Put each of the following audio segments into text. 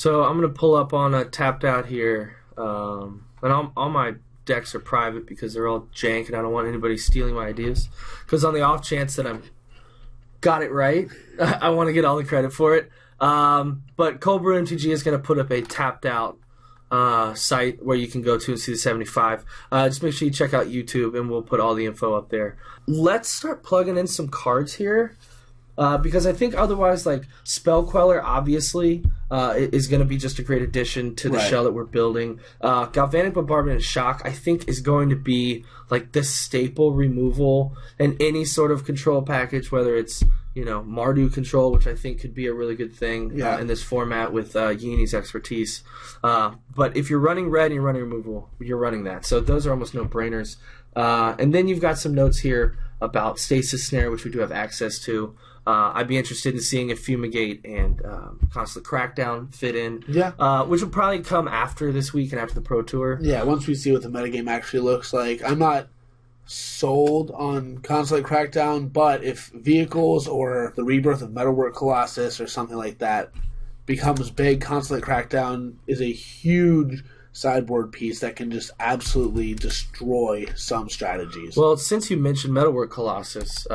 So I'm going to pull up on a tapped out here. And all my decks are private because they're all jank and I don't want anybody stealing my ideas. Because on the off chance that I've got it right, I want to get all the credit for it. But Cold Brew MTG is going to put up a tapped out site where you can go to and see the 75. Just make sure you check out YouTube and we'll put all the info up there. Let's start plugging in some cards here. Because I think otherwise, like, Spell Queller, obviously, is going to be just a great addition to the shell that we're building. Galvanic Bombardment and Shock, I think, is going to be, like, the staple removal in any sort of control package, whether it's, Mardu control, which I think could be a really good thing in this format with Yini's expertise. But if you're running red and you're running removal, you're running that. So those are almost no-brainers. And then you've got some notes here about Stasis Snare, which we do have access to. I'd be interested in seeing if Fumigate and Consulate Crackdown fit in. Yeah. Which will probably come after this week and after the Pro Tour. Yeah, once we see what the metagame actually looks like. I'm not sold on Consulate Crackdown, but if Vehicles or the Rebirth of Metalwork Colossus or something like that becomes big, Consulate Crackdown is a huge sideboard piece that can just absolutely destroy some strategies. Well, since you mentioned Metalwork Colossus,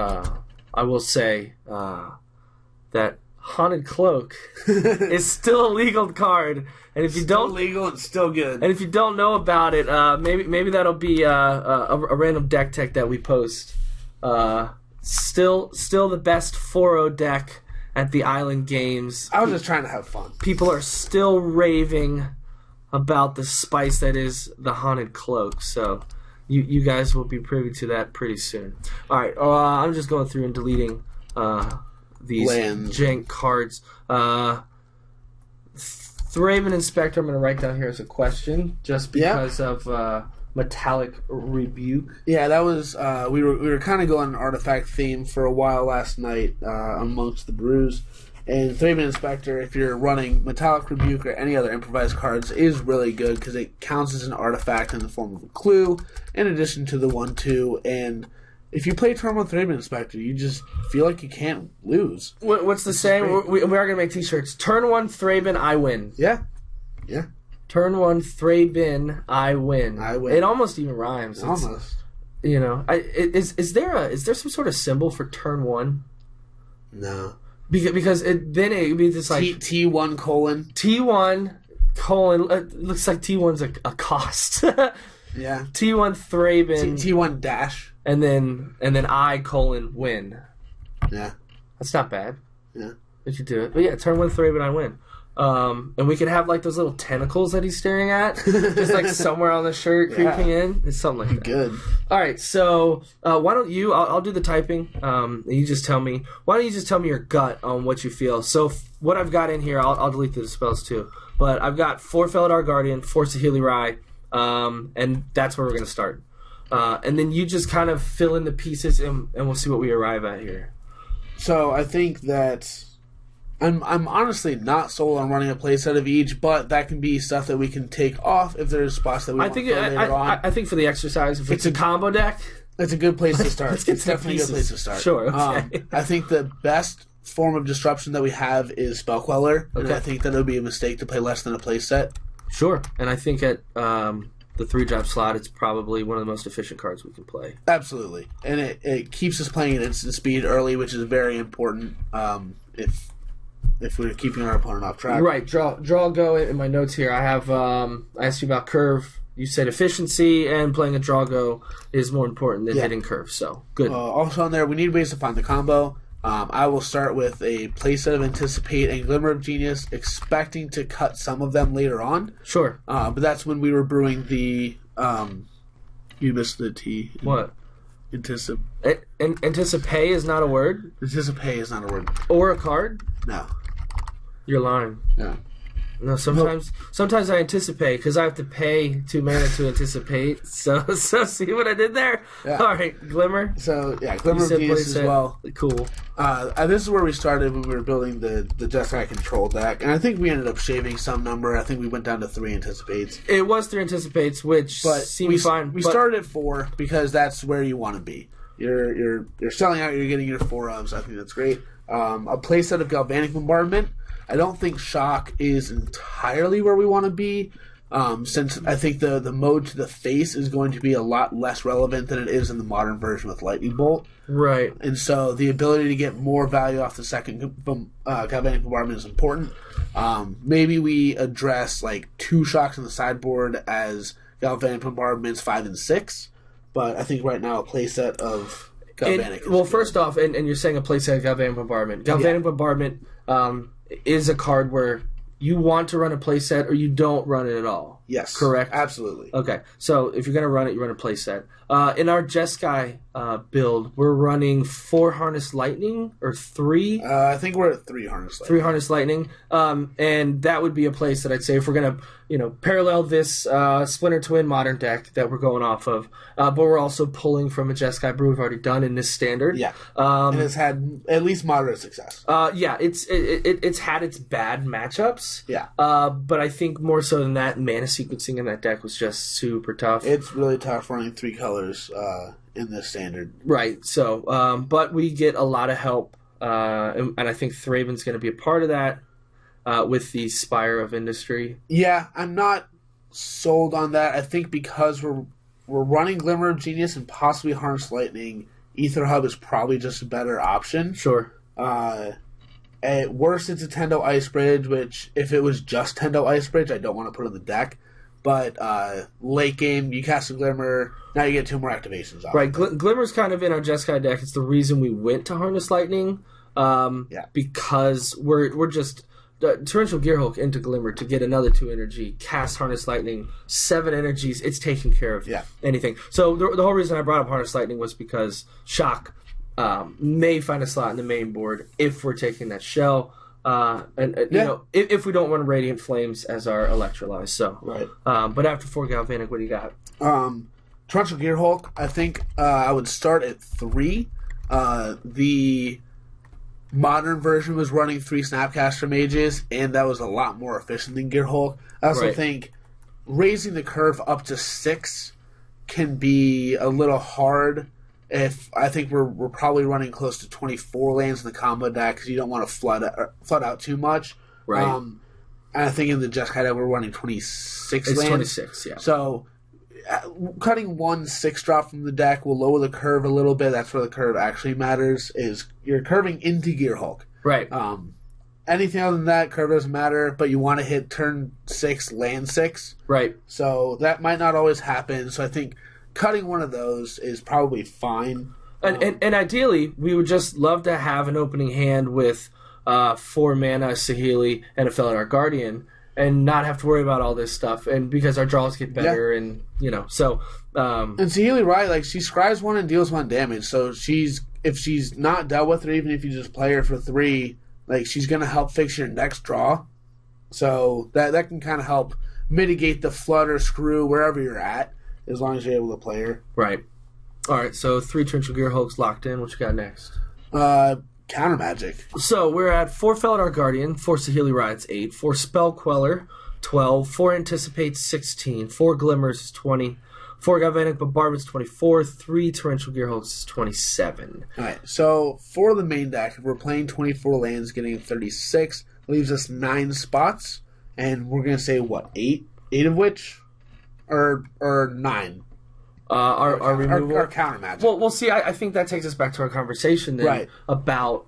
I will say that Haunted Cloak is still a legal card, and if you don't legal and still good, and if you don't know about it, maybe that'll be a random deck tech that we post. Still the best 4-0 deck at the Island Games. I was just trying to have fun. People are still raving about the spice that is the Haunted Cloak, so. You guys will be privy to that pretty soon. All right, I'm just going through and deleting these jank cards. Thraben Inspector, I'm going to write down here as a question, just because of Metallic Rebuke. Yeah, that was we were kind of going an artifact theme for a while last night amongst the brews. And Thraben Inspector, if you're running Metallic Rebuke or any other improvised cards, is really good because it counts as an artifact in the form of a clue, in addition to the 1/2. And if you play turn 1 Thraben Inspector, you just feel like you can't lose. What's the saying? We are going to make t-shirts. Turn 1 Thraben, I win. Yeah. Turn 1 Thraben, I win. It almost even rhymes. Almost. Is there some sort of symbol for turn 1? No. Because then it would be just like T1 colon. T1 colon. Looks like T1's a cost. Yeah. T1 Thraben. T1 dash. And then I colon win. Yeah. That's not bad. Yeah. We could do it. But yeah, turn 1 Thraben, I win. And we could have like those little tentacles that he's staring at, just like somewhere on the shirt creeping in. It's something like that. Good. All right, so why don't you? I'll do the typing. You just tell me. Why don't you just tell me your gut on what you feel? So what I've got in here, I'll delete the dispels too. But I've got 4 Felidar Guardian, 4 Saheeli Rai, and that's where we're gonna start. And then you just kind of fill in the pieces, and we'll see what we arrive at here. So I think that. I'm honestly not sold on running a playset of each, but that can be stuff that we can take off if there's spots that we want to play later on. I think for the exercise, if it's a combo deck, it's a good place to start. It's definitely a good place to start. Sure, okay. I think the best form of disruption that we have is Spell Queller, and I think that it would be a mistake to play less than a playset. Sure, and I think at the 3-drop slot, it's probably one of the most efficient cards we can play. Absolutely, and it keeps us playing at instant speed early, which is very important if we're keeping our opponent off track. Right, draw go in my notes here. I have I asked you about curve. You said efficiency, and playing a draw go is more important than hitting curve. So good. Also on there, we need ways to find the combo. I will start with a playset of Anticipate and Glimmer of Genius, expecting to cut some of them later on. Sure. But that's when we were brewing the you missed the T. What? Anticipate is not a word? Anticipate is not a word. Or a card? No. You're lying. No, sometimes I anticipate because I have to pay 2 mana to anticipate. So see what I did there? Yeah. All right, Glimmer. So yeah, Glimmer of Genius as well. Cool. This is where we started when we were building the Jeskai Control deck, and I think we ended up shaving some number. I think we went down to 3 Anticipates. It was 3 Anticipates, which seemed fine. We started at 4 because that's where you want to be. You're selling out. You're getting your 4 ofs. I think that's great. A playset of Galvanic Bombardment. I don't think shock is entirely where we want to be, since I think the mode to the face is going to be a lot less relevant than it is in the modern version with Lightning Bolt. Right. And so the ability to get more value off the second galvanic bombardment is important. Maybe we address like 2 shocks on the sideboard as galvanic bombardments 5 and 6, but I think right now a playset of galvanic. First off, and you're saying a playset of galvanic bombardment. Galvanic bombardment is a card where you want to run a playset or you don't run it at all. Yes. Correct? Absolutely. Okay. So if you're going to run it, you run a playset. In our Jeskai build, we're running 4 Harness Lightning or 3. I think we're at 3 Harness Lightning. 3 Harness Lightning. And that would be a playset, I'd say, if we're going to parallel this Splinter Twin modern deck that we're going off of. But we're also pulling from a Jeskai Brew we've already done in this standard. Yeah. And it's had at least moderate success. Yeah, it's had its bad matchups. Yeah. But I think more so than that, mana sequencing in that deck was just super tough. It's really tough running 3 colors in this standard. Right. So, but we get a lot of help, and I think Thraben's going to be a part of that with the Spire of Industry. Yeah, I'm not sold on that. I think because we're running Glimmer of Genius and possibly Harness Lightning, Ether Hub is probably just a better option. Sure. At worst, it's a Tendo Ice Bridge, which if it was just Tendo Ice Bridge, I don't want to put on the deck. But late game, you cast a Glimmer, now you get 2 more activations off. Right, Glimmer's kind of in our Jeskai deck. It's the reason we went to Harness Lightning, because we're just Torrential Gearhulk into Glimmer to get another 2 energy, cast Harness Lightning, 7 energies. It's taking care of anything. So the whole reason I brought up Harness Lightning was because shock may find a slot in the main board if we're taking that shell. If we don't run Radiant Flames as our Electrolyze. So, right. But after 4 Galvanic, what do you got? Torrential Gearhulk, I think I would start at 3. The modern version was running 3 Snapcaster Mages, and that was a lot more efficient than Gearhulk. I also think raising the curve up to 6 can be a little hard. If I think we're probably running close to 24 lands in the combo deck because you don't want to flood out too much. Right. And I think in the Jeskai deck we're running 26 lands. It's 26, yeah. So cutting 1 6-drop from the deck will lower the curve a little bit. That's where the curve actually matters. Is you're curving into Gearhulk. Right. Anything other than that, curve doesn't matter. But you want to hit turn 6, land 6. Right. So that might not always happen. So I think cutting one of those is probably fine. And ideally, we would just love to have an opening hand with 4 mana Saheeli and a Felidar Guardian and not have to worry about all this stuff. And because our draws get better and, so... and Saheeli, right, like, she scries 1 and deals 1 damage. So if she's not dealt with, or even if you just play her for 3, like, she's going to help fix your next draw. So that can kind of help mitigate the flood or screw wherever you're at, as long as you're able to play her. Right. All right, so 3 Torrential Gearhulks locked in. What you got next? Counter Magic. So we're at 4 Felidar Guardian, 4 Saheeli Rides 8, 4 Spell Queller 12, 4 Anticipates 16, 4 Glimmers is 20, 4 Galvanic Bombardments 24, 3 Torrential Gearhulks is 27. All right, so for the main deck, if we're playing 24 lands, getting 36, leaves us 9 spots, and we're going to say, what, 8? 8 of which? Or 9? Our removal? Our counter magic. Well, we'll see. I think that takes us back to our conversation then about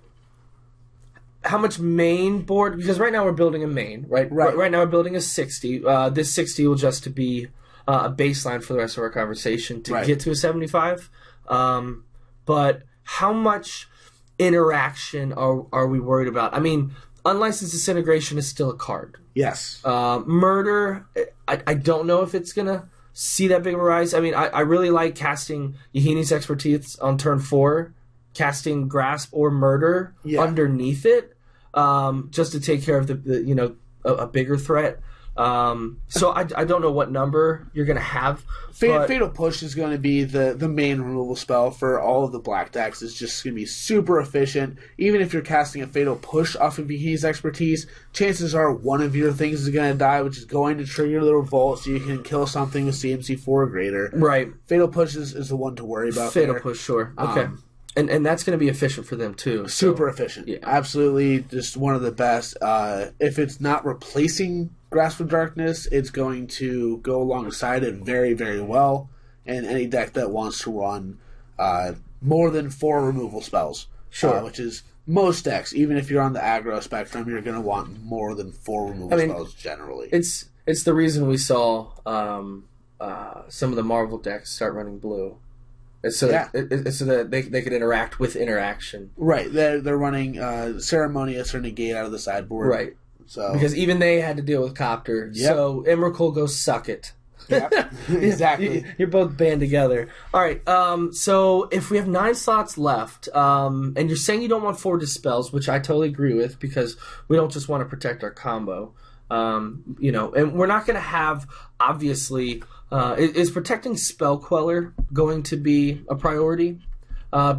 how much main board, because right now we're building a main, right? Right now we're building a 60. This 60 will just to be a baseline for the rest of our conversation to get to a 75. But how much interaction are we worried about? I mean, Unlicensed Disintegration is still a card. Yes. Murder, I don't know if it's going to see that big of a rise. I mean, I really like casting Yahini's Expertise on turn 4, casting Grasp or Murder underneath it, just to take care of a bigger threat. So I don't know what number you're going to have. Fatal Push is going to be the main removal spell for all of the black decks. It's just going to be super efficient. Even if you're casting a Fatal Push off of his Expertise, chances are one of your things is going to die, which is going to trigger the Revolt so you can kill something with CMC 4 or greater. Right. Fatal Push is the one to worry about. Fatal Push, sure. Okay. And that's going to be efficient for them, too. Super efficient. Yeah. Absolutely just one of the best. If it's not replacing Grasp of Darkness, it's going to go alongside it very, very well. And any deck that wants to run more than 4 removal spells. Sure. Which is most decks. Even if you're on the aggro spectrum, you're going to want more than 4 removal spells generally. It's the reason we saw some of the Marvel decks start running blue. So that they could interact with interaction. Right. They're running Ceremonious or Negate out of the sideboard. Right. So because even they had to deal with Copter. Yep. So Emrakul goes suck it. Yep. Exactly. You're both band together. All right. So if we have 9 slots left, and you're saying you don't want 4 dispels, which I totally agree with because we don't just want to protect our combo. And we're not going to have, obviously, is protecting Spell Queller going to be a priority?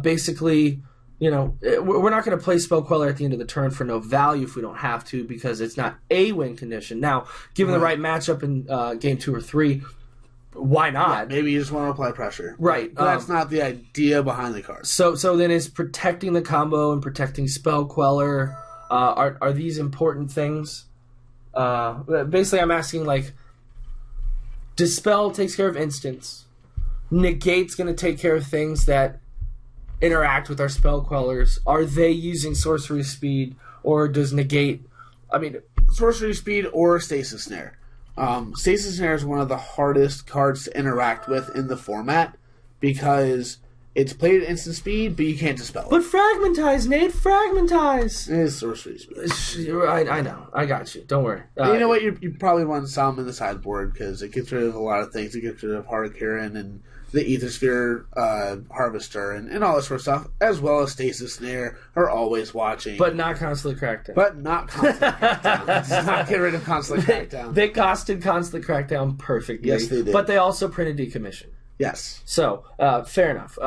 Basically, we're not going to play Spell Queller at the end of the turn for no value if we don't have to because it's not a win condition. Now, given the right matchup in game 2 or 3, why not? Yeah, maybe you just want to apply pressure. Right. But that's not the idea behind the card. So then is protecting the combo and protecting Spell Queller, are these important things? Basically, I'm asking, Dispel takes care of instants. Negate's going to take care of things that interact with our Spell Quellers. Are they using Sorcery Speed, or does Negate... Sorcery Speed or Stasis Snare. Stasis Snare is one of the hardest cards to interact with in the format because it's played at instant speed, but you can't dispel it. But Fragmentize, Nate! Fragmentize! It is Sorcery Speed. I know. I got you. Don't worry. You know what? You probably want some in the sideboard because it gets rid of a lot of things. It gets rid of Heart of Kirin and the Aethersphere Harvester and all this sort of stuff, as well as Stasis Snare are always watching. But not Constantly Crackdown. Does not get rid of Constantly Crackdown. They costed Constantly Crackdown perfectly. Yes, they did. But they also printed Decommission. Yes. So, fair enough.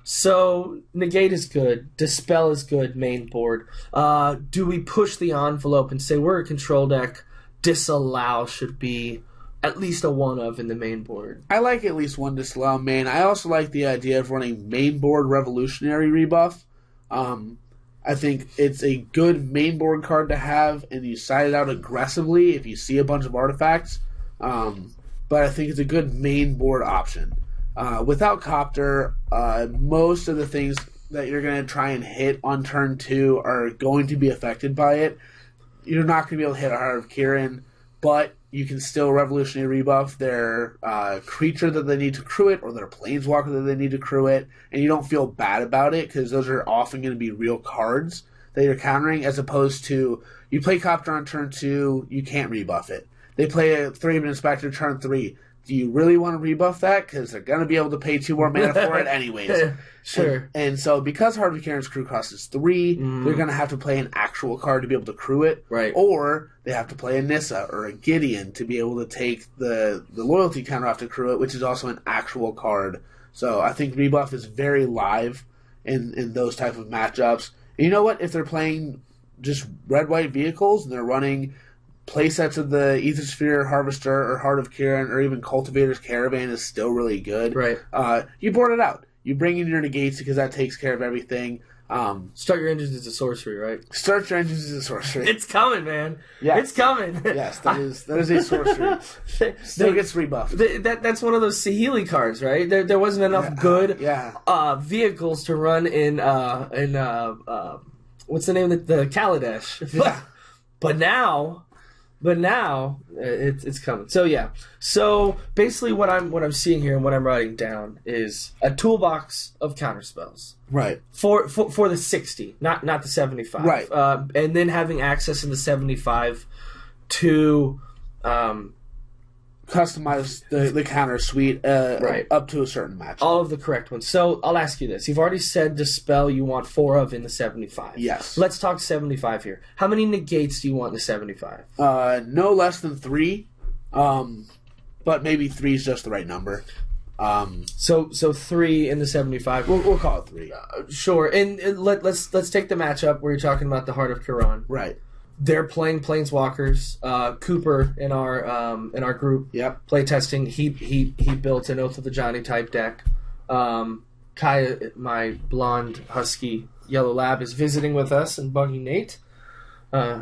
So, Negate is good. Dispel is good, main board. Do we push the envelope and say we're a control deck? Disallow should be at least a one of in the main board. I like at least one Disallow main. I also like the idea of running main board Revolutionary Rebuff. I think it's a good main board card to have, and you side it out aggressively if you see a bunch of artifacts. But I think it's a good main board option. Without Copter, most of the things that you're going to try and hit on turn 2 are going to be affected by it. You're not going to be able to hit a Heart of Kirin, but you can still Revolutionary Rebuff their creature that they need to crew it or their Planeswalker that they need to crew it, and you don't feel bad about it because those are often going to be real cards that you're countering, as opposed to you play Copter on turn 2, you can't rebuff it. They play a 3-man Inspector turn 3. Do you really want to rebuff that? Because they're going to be able to pay 2 more mana for it anyways. Sure. And so because Heart of Kirin's crew cost is 3, they're going to have to play an actual card to be able to crew it. Right. Or they have to play a Nissa or a Gideon to be able to take the loyalty counter off to crew it, which is also an actual card. So I think rebuff is very live in those type of matchups. And you know what? If they're playing just red-white vehicles and they're running playsets of the Aethersphere Harvester or Heart of Kirin or even Cultivator's Caravan is still really good. Right. You board it out. You bring in your negates because that takes care of everything. Start your engines as a sorcery, right? Start your engines as a sorcery. It's coming, man. Yes. It's coming. Yes, that is a sorcery. Still gets rebuffed. That's one of those Saheeli cards, right? There wasn't enough good vehicles to run in what's the name of the Kaladesh? Yeah. But now it's coming. So yeah. So basically, what I'm seeing here and what I'm writing down is a toolbox of counterspells. Right. For the 60, not the 75. Right. And then having access in the 75 to customize the counter suite up to a certain match. All of the correct ones. So I'll ask you this. You've already said Dispel you want 4 of in the 75. Yes. Let's talk 75 here. How many negates do you want in the 75? No less than 3. But maybe 3 is just the right number. So 3 in the 75. We'll call it 3. Sure. And let's take the matchup where you're talking about the Heart of Kirin. Right. They're playing Planeswalkers. Cooper in our group Yep. play testing. He built an Oath of the Johnny type deck. Kind Kaya, my blonde husky yellow lab, is visiting with us and bugging Nate.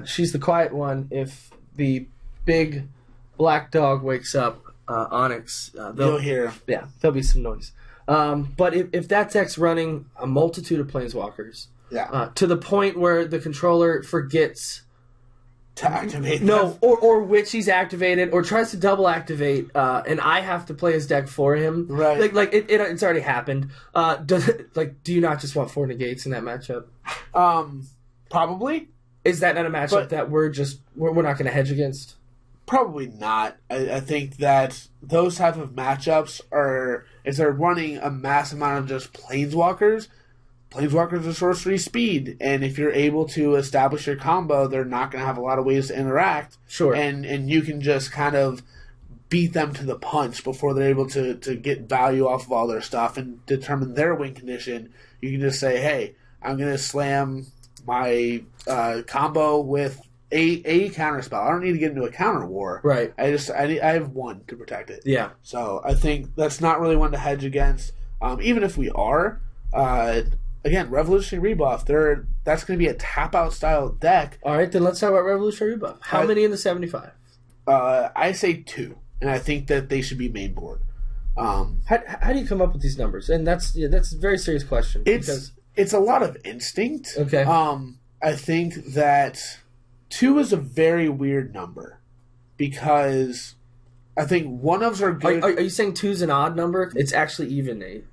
She's the quiet one. If the big black dog wakes up, Onyx, you'll hear. Yeah, there'll be some noise. But if that deck's running a multitude of planeswalkers, to the point where the controller forgets to activate them. or which he's activated, or tries to double activate, and I have to play his deck for him. Right. It's already happened. Do you not just want 4 negates in that matchup? Probably. Is that not a matchup that we're not going to hedge against? Probably not. I think that those type of matchups are, if they're running a mass amount of just planeswalkers are sorcery speed, and if you're able to establish your combo, they're not going to have a lot of ways to interact. Sure. And you can just kind of beat them to the punch before they're able to get value off of all their stuff and determine their win condition. You can just say, hey, I'm going to slam my combo with a counter spell. I don't need to get into a counter war. Right. I have one to protect it. Yeah. So I think that's not really one to hedge against. Even if we are, again, Revolutionary Rebuff, that's going to be a tap-out style deck. All right, then let's talk about Revolutionary Rebuff. How many in the 75? I say 2, and I think that they should be main board. How do you come up with these numbers? And that's a very serious question. It's a lot of instinct. Okay. I think that 2 is a very weird number because I think one-ofs are good. Are you saying 2's an odd number? It's actually even, Nate.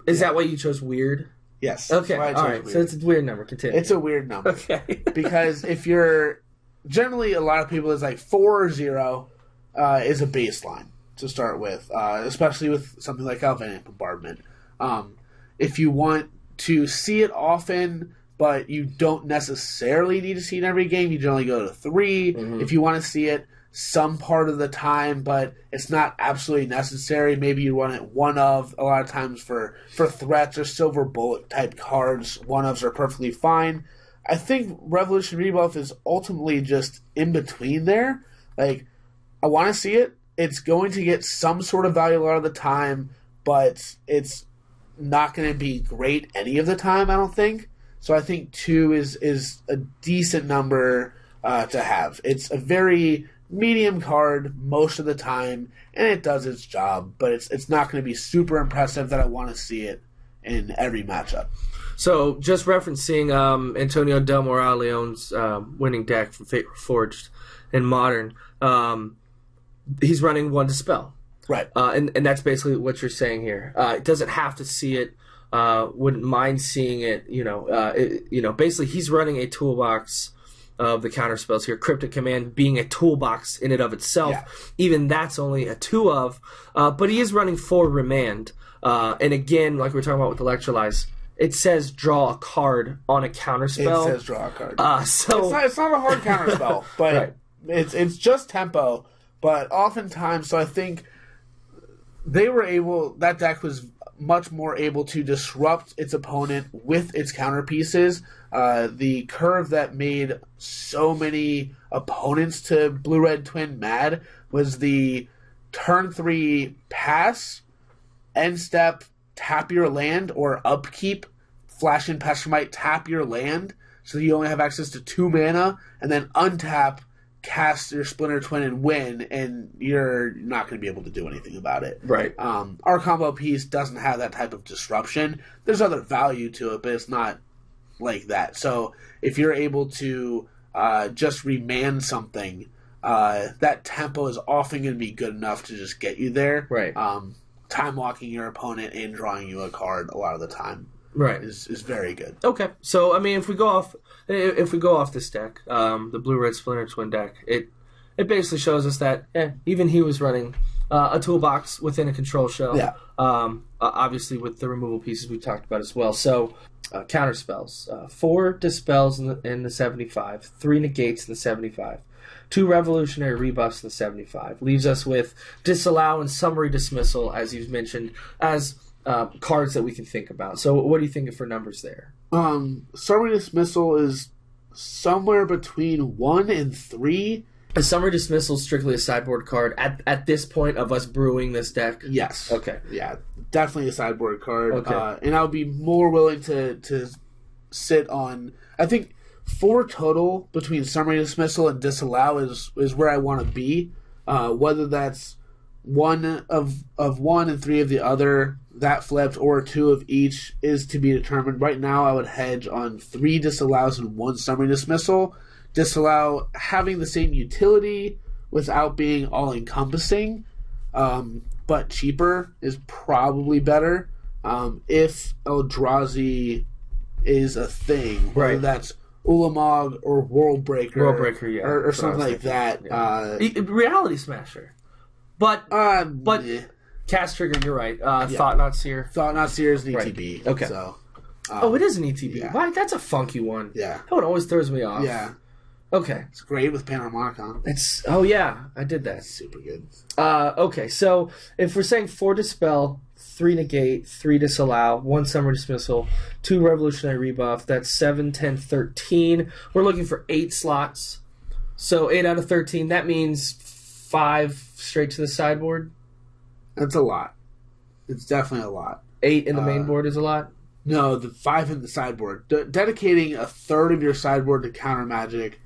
Is that why you chose weird? Yes. Okay, all right. Weird. So it's a weird number. Continue. It's a weird number. Okay. Because if you're... Generally, a lot of people is like 4 or 0 is a baseline to start with, especially with something like Galvanic Bombardment. If you want to see it often, but you don't necessarily need to see it every game, you generally go to 3. Mm-hmm. If you want to see it some part of the time, but it's not absolutely necessary, maybe you run it one of. A lot of times for threats or silver bullet type cards, one-ofs are perfectly fine. I think Revolution Rebuff is ultimately just in between there. Like, I want to see it. It's going to get some sort of value a lot of the time, but it's not going to be great any of the time, I don't think. So I think 2 is a decent number to have. It's a very medium card most of the time, and it does its job, but it's not going to be super impressive that I want to see it in every matchup. So just referencing Antonio Del Moral Leon's winning deck from Fate Reforged in Modern, he's running 1 Dispel. Right. And that's basically what you're saying here. It doesn't have to see it. Wouldn't mind seeing it. Basically he's running a toolbox of the counter spells here. Cryptic Command being a toolbox in and of itself. Yeah. Even that's only a 2 of. But he is running 4 Remand. And again, like we were talking about with Electrolyze, it says draw a card on a counter spell. It says draw a card. So it's not a hard counter spell, but right. It's just tempo. But oftentimes, so I think that deck was much more able to disrupt its opponent with its counter pieces. The curve that made so many opponents to Blue-Red Twin mad was the turn 3 pass, end step, tap your land, or upkeep, Flash and Pestromite, tap your land, so you only have access to 2 mana, and then untap, cast your Splinter Twin and win, and you're not going to be able to do anything about it. Right. Our combo piece doesn't have that type of disruption. There's other value to it, but it's not like that. So if you're able to just remand something, that tempo is often going to be good enough to just get you there. Right. Time walking your opponent and drawing you a card a lot of the time. Right. Is very good. Okay. So I mean, if we go off this deck, the Blue-Red Splinter Twin deck, it basically shows us that even he was running a toolbox within a control shell. Yeah. Obviously with the removal pieces we talked about as well. So counter spells, 4 dispels in the 75, 3 negates in the 75. 2 revolutionary rebuffs in the 75. Leaves us with disallow and summary dismissal, as you've mentioned, as cards that we can think about. So what do you think for numbers there? Summary dismissal is somewhere between 1 and 3. A summary dismissal is strictly a sideboard card at this point of us brewing this deck? Yes. Okay. Yeah. definitely a sideboard card. Okay. And I would be more willing to sit on. I think 4 total between summary dismissal and disallow is where I want to be. Whether that's 1 of one and 3 of the other, that flipped, or 2 of each is to be determined. Right now, I would hedge on 3 disallows and 1 summary dismissal. Disallow having the same utility without being all encompassing, but cheaper is probably better. If Eldrazi is a thing, whether that's Ulamog or World Breaker, yeah, or something like that. Yeah. Reality Smasher, but Cast Trigger. You're right. Thought Not Seer. Thought Not Seer is an ETB. Okay. So, it is an ETB. Yeah. Why? That's a funky one. Yeah. That one always throws me off. Yeah. Okay. It's great with Panharmonicon. I did that. That's super good. Okay, so if we're saying 4 Dispel, 3 Negate, 3 Disallow, 1 Summer Dismissal, 2 Revolutionary Rebuff, that's 7, 10, 13. We're looking for 8 slots. So 8 out of 13, that means 5 straight to the sideboard? That's a lot. It's definitely a lot. 8 in the main board is a lot? No, the 5 in the sideboard. Dedicating a third of your sideboard to counter magic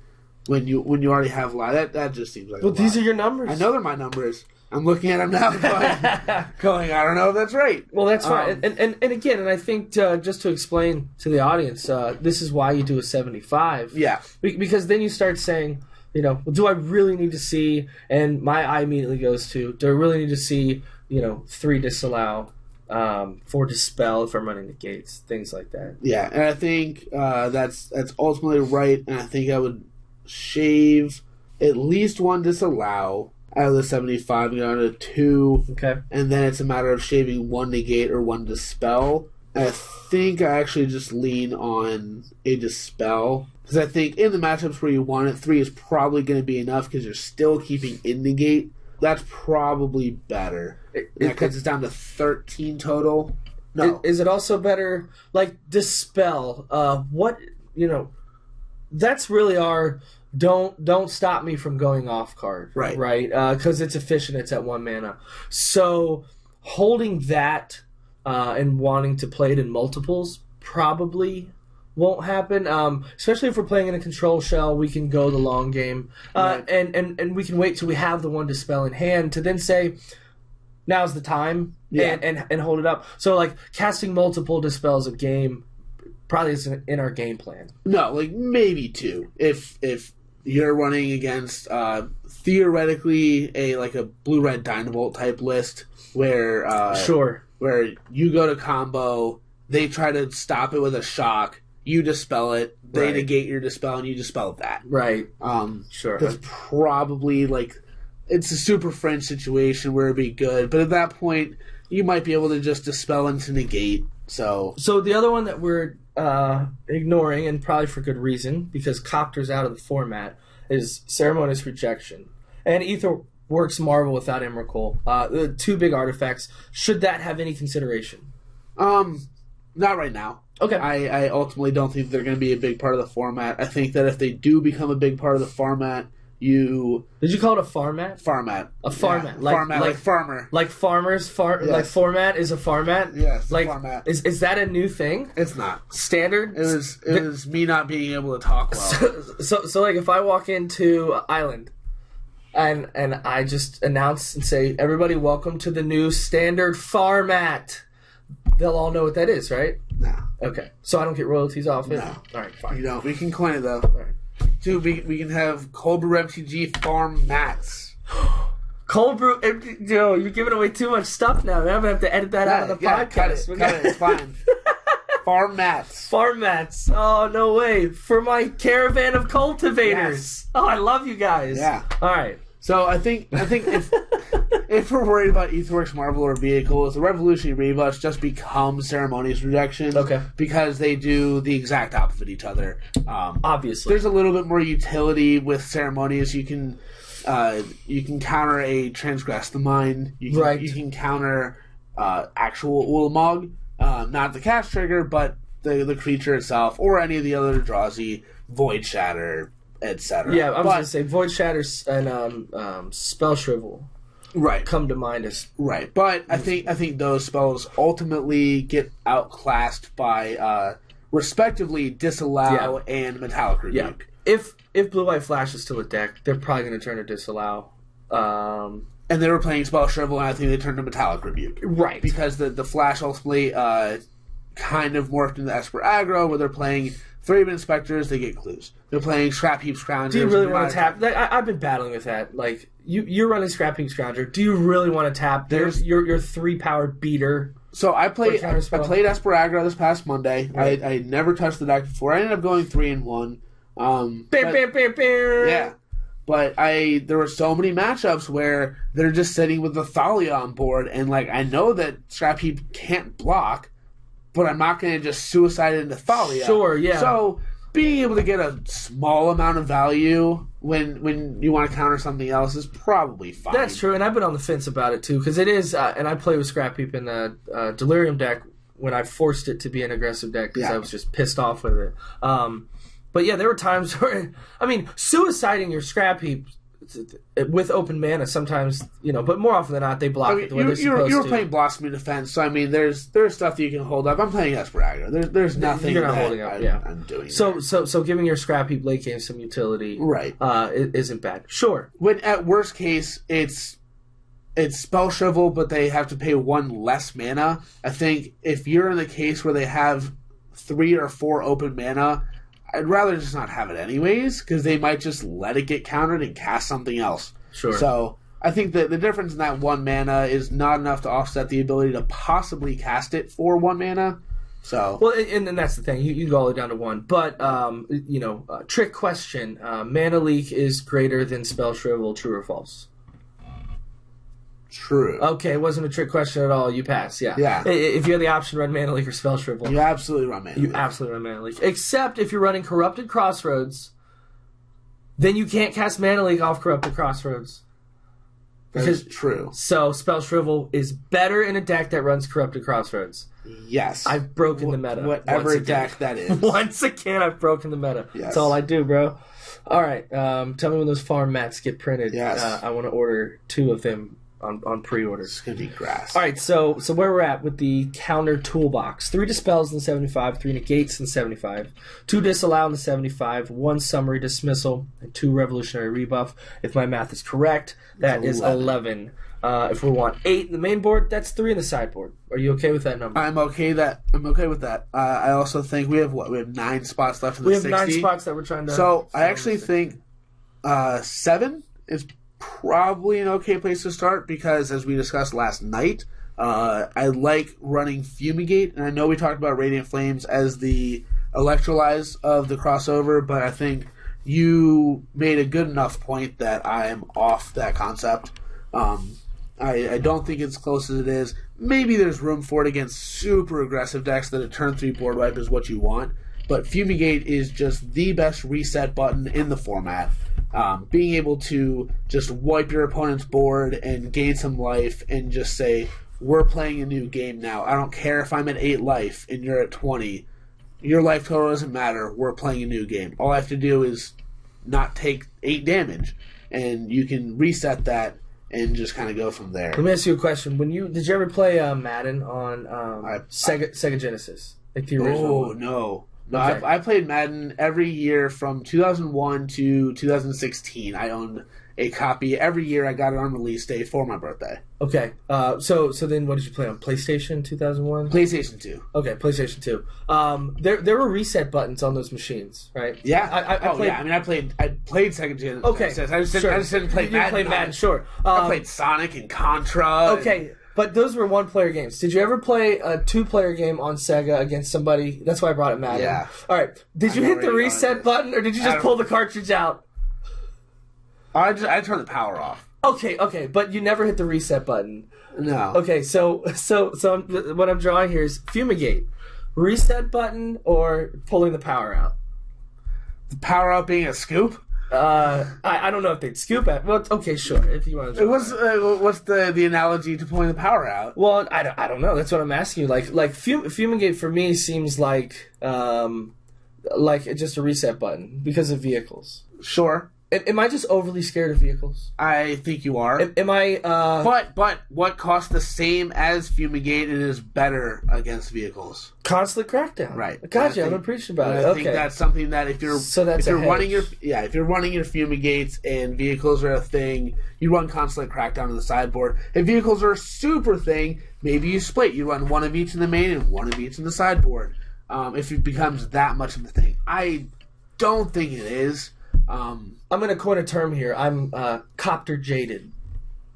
when you already have a lot, that just seems like a lot. These are your numbers. I know they're my numbers. I'm looking at them now going, I don't know if that's right. Well, that's fine. And again, and I think just to explain to the audience, this is why you do a 75. Yeah. Because then you start saying, well, do I really need to see, and my eye immediately goes to, do I really need to see, 3 Disallow, 4 Dispel if I'm running the gates, things like that. Yeah, and I think that's ultimately right, and I think I would shave at least 1 Disallow out of the 75 and go to 2. Okay. And then it's a matter of shaving 1 Negate or 1 Dispel. I think I actually just lean on a Dispel. Because I think in the matchups where you want it, 3 is probably going to be enough because you're still keeping in Negate. That's probably better. That cuts it down to 13 total. No. Is it also better, like, Dispel? That's really our don't stop me from going off card. Right. Right? Because it's efficient. It's at 1 mana. So holding that and wanting to play it in multiples probably won't happen. Especially if we're playing in a control shell, we can go the long game. Right. And we can wait till we have the 1 Dispel in hand to then say, now's the time, and hold it up. So, like, casting multiple Dispels a game probably isn't in our game plan. No, like, maybe 2. If you're running against, theoretically, a blue-red Dynavolt type list where where you go to combo, they try to stop it with a shock, you dispel it, they negate your dispel, and you dispel that. Right. Sure. That's probably, it's a super French situation where it'd be good, but at that point, you might be able to just dispel into negate. So the other one that we're ignoring, and probably for good reason, because Copter's out of the format, is Ceremonious Rejection. And Ether works Marvel without Emrakul. The 2 big artifacts. Should that have any consideration? Not right now. Okay. I ultimately don't think they're going to be a big part of the format. I think that if they do become a big part of the format, Did you call it a farmat? Farmat. A farmat. Yeah, farmat, like farmer. Like farmers, Yes. like format is a farmat? Yes, like, farmat. Is that a new thing? It's not. Standard? It was me not being able to talk well. So like if I walk into Island and I just announce and say, everybody welcome to the new standard farmat, they'll all know what that is, right? No. Okay. So I don't get royalties off it? No. All right, fine. You don't. We can coin it, though. All right. Dude, we can have Cold Brew MTG farm mats. Cold Brew, yo, you're giving away too much stuff now. I'm going to have to edit that out of the podcast. Cut it. It's fine. Farm mats. Farm mats. Oh, no way. For my caravan of cultivators. Yes. Oh, I love you guys. Yeah. All right. So I think if we're worried about Aetherworks Marvel or vehicles, the Revolutionary Rebuffs just become Ceremonious Rejection. Okay. Because they do the exact opposite of each other. Obviously. There's a little bit more utility with Ceremonious. You can counter a Transgress the Mind. You can counter actual Ulamog, not the cast trigger, but the creature itself, or any of the other Eldrazi, Void Shatter, etc. Yeah, I was going to say Void Shatter and Spell Shrivel come to mind as But I think those spells ultimately get outclassed by respectively Disallow and Metallic Rebuke. Yeah. If Blue White Flash is still a deck, they're probably going to turn to Disallow. And they were playing Spell Shrivel, and I think they turned to Metallic Rebuke. Right. Because the Flash ultimately kind of morphed into Esper Aggro, where they're playing 3-man Inspectors, they get clues. They're playing Scrap Heap Scroungers. Do you really want to tap? I've been battling with that. Like, you're running Scrap Heap Scrounger. Do you really want to tap? There's your 3-power beater. So I played Esper Aggro this past Monday. Right. I never touched the deck before. I ended up going 3-1. Yeah. But there were so many matchups where they're just sitting with the Thalia on board, and like I know that Scrap Heap can't block, but I'm not going to just suicide into Thalia. Sure, yeah. So being able to get a small amount of value when you want to counter something else is probably fine. That's true, and I've been on the fence about it too, because it is, and I play with Scrap Heap in the Delirium deck when I forced it to be an aggressive deck because I was just pissed off with it. But yeah, there were times where, I mean, suiciding your Scrap Heap with open mana sometimes, but more often than not, they block it the way they're supposed to. You were playing Blossoming Defense, so I mean, there's stuff that you can hold up. I'm playing Esper Aggro. There's nothing you're not holding up. I'm doing. So giving your Scrap Heap late game some utility, right, isn't bad. Sure. When at worst case, it's Spell Shrivel, but they have to pay 1 less mana. I think if you're in the case where they have 3 or 4 open mana, I'd rather just not have it anyways, because they might just let it get countered and cast something else. Sure. So I think that the difference in that 1 mana is not enough to offset the ability to possibly cast it for 1 mana. So well, and that's the thing. You go all the way down to 1. But, trick question. Mana Leak is greater than Spell Shrivel, true or false? True. Okay, it wasn't a trick question at all. You pass, yeah. Yeah. If you have the option to run Mana Leak or Spell Shrivel. You absolutely run Mana Leak. You absolutely run Mana Leak. Except if you're running Corrupted Crossroads, then you can't cast Mana Leak off Corrupted Crossroads. That is true. So Spell Shrivel is better in a deck that runs Corrupted Crossroads. Yes. I've broken the meta. Whatever deck that is. Once again, I've broken the meta. Yes. That's all I do, bro. All right. Tell me when those farm mats get printed. Yes. I want to order 2 of them on pre-order. It's going to be grass. All right, so where we're at with the counter toolbox. 3 dispels in the 75, 3 negates in the 75, 2 disallow in the 75, 1 summary dismissal, and 2 revolutionary rebuff. If my math is correct, that is 11. If we want 8 in the main board, that's 3 in the sideboard. Are you okay with that number? I'm okay with that. I also think we have 9 spots left in the 60. We have 9 spots that we're trying to... So I actually think 7 is probably an okay place to start because, as we discussed last night, I like running Fumigate, and I know we talked about Radiant Flames as the electrolyze of the crossover, but I think you made a good enough point that I am off that concept. I don't think it's close as it is. Maybe there's room for it against super aggressive decks that a turn 3 board wipe is what you want, but Fumigate is just the best reset button in the format. Being able to just wipe your opponent's board and gain some life and just say, we're playing a new game now. I don't care if I'm at 8 life and you're at 20. Your life total doesn't matter. We're playing a new game. All I have to do is not take 8 damage, and you can reset that and just kind of go from there. Let me ask you a question. Did you ever play Madden on Sega Genesis? Like the original one? No. Okay. I played Madden every year from 2001 to 2016. I owned a copy every year. I got it on release day for my birthday. Okay. So then what did you play on? PlayStation 2001? PlayStation 2. Okay, PlayStation 2. There were reset buttons on those machines, right? Yeah. I played, yeah. I mean, I played second gen. Okay. I just didn't play Madden. You played Madden, sure. I played Sonic and Contra. Okay. But those were 1-player games. Did you ever play a 2-player game on Sega against somebody? That's why I brought it Madden. Yeah. All right. Did you hit the reset button, or did you just pull the cartridge out? I turned the power off. Okay. But you never hit the reset button. No. Okay. So what I'm drawing here is Fumigate, reset button, or pulling the power out. The power out being a scoop. I don't know if they'd scoop it. Well, okay, sure. If you want to. What's the analogy to pulling the power out? Well, I don't know. That's what I'm asking you. Like Fumigate for me seems like just a reset button because of vehicles. Sure. Am I just overly scared of vehicles? I think you are. Am I? But what costs the same as Fumigate and is better against vehicles? Consulate Crackdown. Right. Gotcha. I'm preaching about it. I think that's something that if you're running your Fumigates and vehicles are a thing, you run Consulate Crackdown on the sideboard. If vehicles are a super thing, maybe you split. You run one of each in the main and one of each in the sideboard. If it becomes that much of a thing, I don't think it is. I'm going to coin a term here. I'm copter jaded.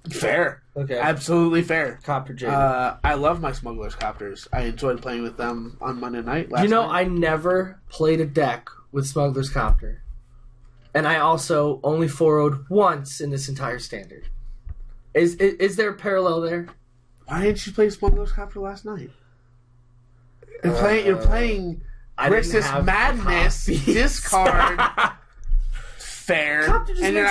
Fair. Okay. Absolutely fair. Copter jaded. I love my Smuggler's Copters. I enjoyed playing with them on Monday night. Last night. I never played a deck with Smuggler's Copter. And I also only 4-0'd once in this entire standard. Is there a parallel there? Why didn't you play Smuggler's Copter last night? You're playing Grixis Madness, discard, fair, and you're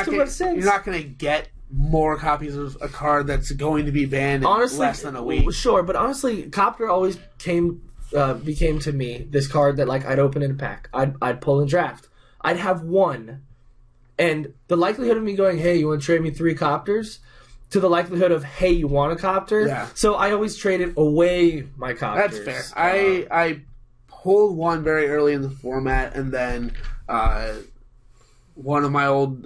not going to get more copies of a card that's going to be banned in less than a week. Sure, but honestly, Copter always became to me this card that I'd open in a pack. I'd pull and draft. I'd have one, and the likelihood of me going, "Hey, you want to trade me 3 Copters?" to the likelihood of, "Hey, you want a Copter?" Yeah. So I always traded away my Copters. That's fair. I pulled one very early in the format, and then one of my old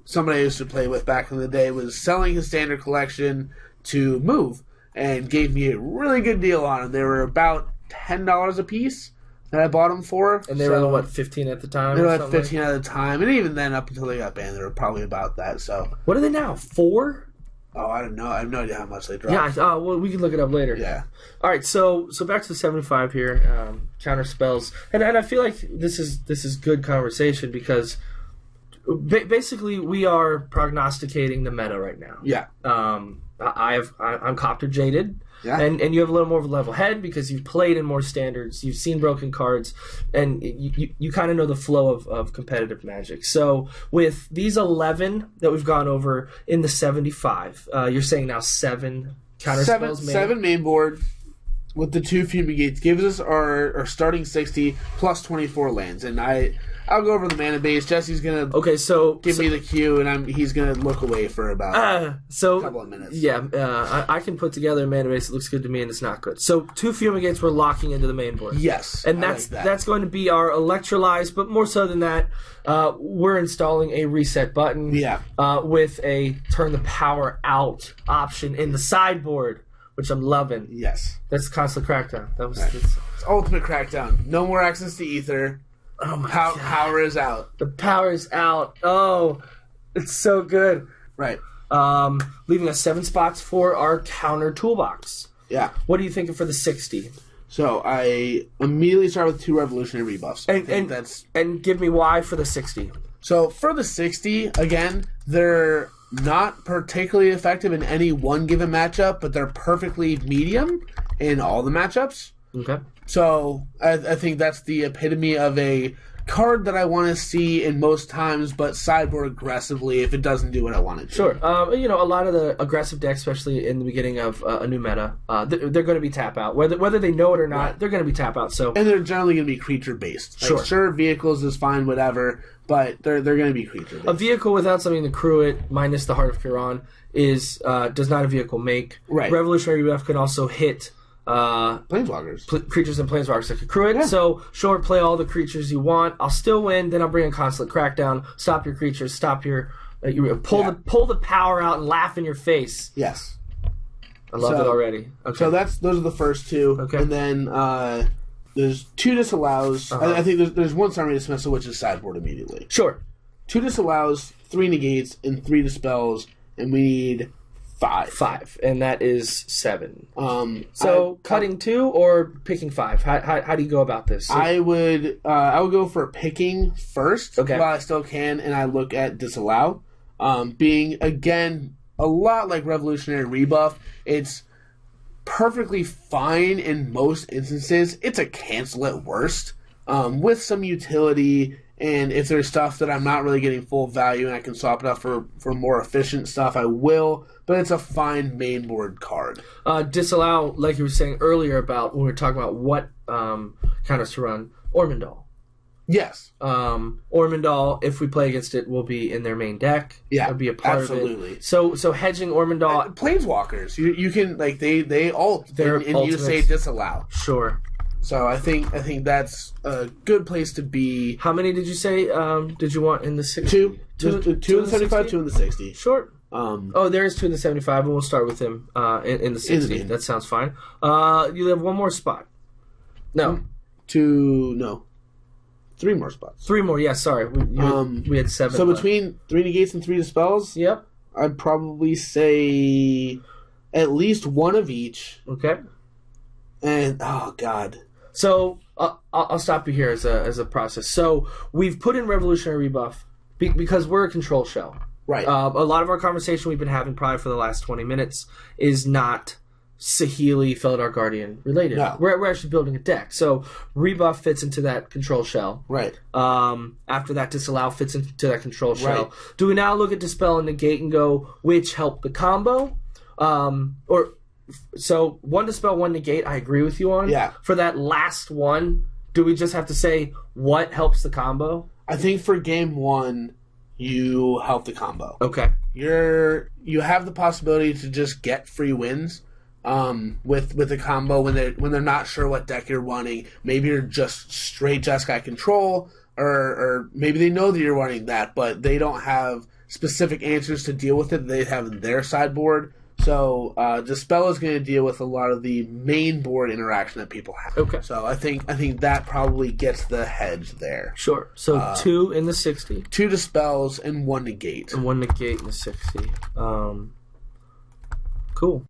somebody I used to play with back in the day was selling his standard collection to move and gave me a really good deal on them. They were about $10 a piece that I bought them for. And they were, 15 at the time? They were 15 at the time. And even then, up until they got banned, they were probably about that. So what are they now, 4? Oh, I don't know. I have no idea how much they dropped. Yeah, well, we can look it up later. Yeah. All right, so back to the 75 here, counter spells. And I feel like this is good conversation because basically we are prognosticating the meta right now. Yeah. I'm Copter jaded. Yeah. And you have a little more of a level head because you've played in more standards, you've seen broken cards, and you kind of know the flow of competitive Magic. So with these 11 that we've gone over in the 75, you're saying now 7 counterspells main? 7 main board with the 2 Fumigates gives us our starting 60 plus 24 lands. And I'll go over the mana base. Jesse's going to give me the cue, and he's going to look away for about a couple of minutes. Yeah, I can put together a mana base that looks good to me, and it's not good. So 2 Fumigates we're locking into the main board. Yes, and that's going to be our Electrolyze, but more so than that, we're installing a reset button with a turn the power out option in the sideboard, which I'm loving. Yes. That's Consulate Crackdown. It's Ultimate Crackdown. No more access to Ether. Oh my God. Power is out. The power is out. Oh, it's so good. Right. Leaving us 7 spots for our counter toolbox. Yeah. What are you thinking for the 60? So I immediately start with 2 revolutionary rebuffs. And give me why for the 60. So for the 60, again, they're not particularly effective in any one given matchup, but they're perfectly medium in all the matchups. Okay. So I think that's the epitome of a card that I want to see in most times, but sideboard aggressively if it doesn't do what I want it to. Sure. A lot of the aggressive decks, especially in the beginning of a new meta, they're going to be tap out. Whether they know it or not, they're going to be tap out. So, and they're generally going to be creature based. Sure, vehicles is fine, whatever, but they're going to be creature based. A vehicle without something to crew it, minus the Heart of Kiran, does not a vehicle make. Right. Revolutionary Rebuff can also hit Planeswalkers. Creatures and Planeswalkers that can crew it. Yeah. So, sure, play all the creatures you want. I'll still win. Then I'll bring in Consulate Crackdown. Stop your creatures. Stop your... pull the power out and laugh in your face. Yes. I love it already. Okay. So those are the first 2. Okay. And then there's 2 disallows. Uh-huh. I think there's 1 summary dismissal, which is sideboard immediately. Sure. 2 disallows, 3 negates, and 3 dispels, and we need 5. And that is 7. Cutting 2 or picking 5? How do you go about this? I would go for picking first while I still can, and I look at disallow. Being, again, a lot like Revolutionary Rebuff, it's perfectly fine in most instances. It's a cancel at worst, with some utility. And if there's stuff that I'm not really getting full value and I can swap it out for more efficient stuff, I will. But it's a fine main board card. Disallow, like you were saying earlier about when we were talking about what counters to run, Ormondal. Yes. Ormondal, if we play against it, will be in their main deck. Yeah, It'll be a part absolutely. of it. So hedging Ormondal... Planeswalkers. You can, like, they ult, They're and you say disallow. Sure. So I think that's a good place to be. How many did you say did you want in the 60? Two in the 75, 2 in the 60. Sure. There is 2 in the 75, and we'll start with him in the 60. That sounds fine. You have one more spot. No. 3 more spots. 3 more, yeah, sorry. We had 7 So left. between 3 negates and 3 dispels, Yep. I'd probably say at least 1 of each. Okay. And, oh, God. So I'll stop you here as a process. So we've put in Revolutionary Rebuff because we're a control shell. Right. A lot of our conversation we've been having probably for the last 20 minutes is not Saheeli, Felidar Guardian related. No. We're actually building a deck. So Rebuff fits into that control shell. Right. After that, Disallow fits into that control shell. Right. Do we now look at Dispel and Negate and go, which help the combo? So 1 Dispel, 1 Negate, I agree with you on. Yeah. For that last one, do we just have to say what helps the combo? I think for game 1, you help the combo. Okay. You have the possibility to just get free wins with the combo when they're not sure what deck you're running. Maybe you're just straight Jeskai control, or maybe they know that you're running that, but they don't have specific answers to deal with it. They have in their sideboard. So Dispel is going to deal with a lot of the main board interaction that people have. Okay. So I think that probably gets the hedge there. Sure. So 2 in the 60. 2 Dispels and 1 Negate. And 1 Negate in the 60. Cool.